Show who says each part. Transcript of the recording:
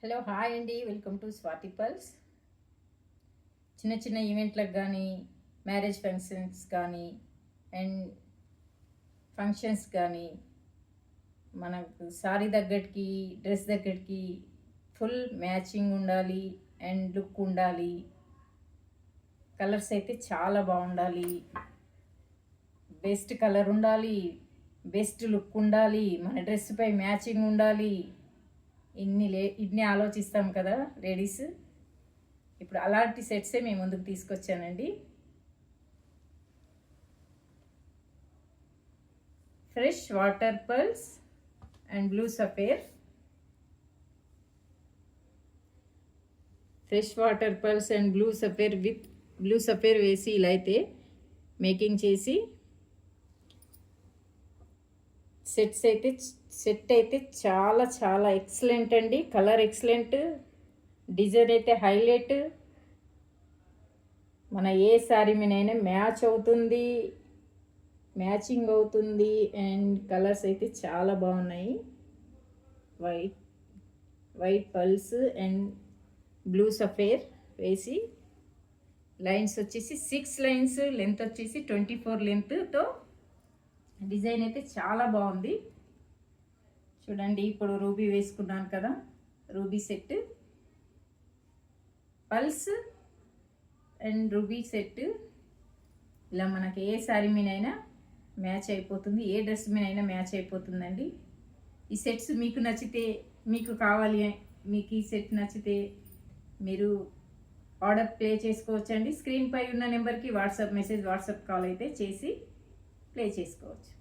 Speaker 1: Hello hi అండి, welcome to Swathi pulse. చిన్న చిన్న ఈవెంట్లకు కానీ, మ్యారేజ్ ఫంక్షన్స్ కానీ అండ్ ఫంక్షన్స్ కానీ మనకు సారీ తగ్గట్టుకి డ్రెస్ తగ్గట్టుకి ఫుల్ మ్యాచింగ్ ఉండాలి అండ్ లుక్ ఉండాలి. కలర్స్ అయితే చాలా బాగుండాలి, బెస్ట్ కలర్ ఉండాలి, బెస్ట్ లుక్ ఉండాలి, మన డ్రెస్పై మ్యాచింగ్ ఉండాలి. ఇన్ని ఆలోచిస్తాం కదా లేడీస్. ఇప్పుడు అలాంటి సెట్సే మేము ముందుకు తీసుకొచ్చానండి. Fresh water pearls and blue sapphire. Fresh water pearls and blue sapphire with blue sapphire వేసి ఇలా అయితే మేకింగ్ చేసి సెట్ అయితే చాలా చాలా ఎక్సలెంట్ అండి. కలర్ ఎక్సలెంట్, డిజైన్ అయితే హైలైట్. మన ఏ శారీ మీనైనా మ్యాచ్ అవుతుంది, మ్యాచింగ్ అవుతుంది. అండ్ కలర్స్ అయితే చాలా బాగున్నాయి. White pulse and blue sapphire వేసి లైన్స్ వచ్చేసి 6 లైన్స్, లెంత్ వచ్చేసి 24 లెంత్తో డిజైన్ అయితే చాలా బాగుంది. చూడండి, ఇప్పుడు రూబీ వేసుకున్నాను కదా, ruby set, pulse and ruby set. ఇలా మనకి ఏ శారీ మీనైనా మ్యాచ్ అయిపోతుంది, ఏ డ్రెస్ మీనైనా మ్యాచ్ అయిపోతుందండి. ఈ సెట్స్ మీకు నచ్చితే, మీకు కావాలి, మీకు ఈ సెట్ నచ్చితే మీరు ఆర్డర్ ప్లే చేసుకోవచ్చండి. స్క్రీన్ పై ఉన్న నెంబర్కి వాట్సాప్ కాల్ అయితే చేసి ప్లే చేసుకోవచ్చు.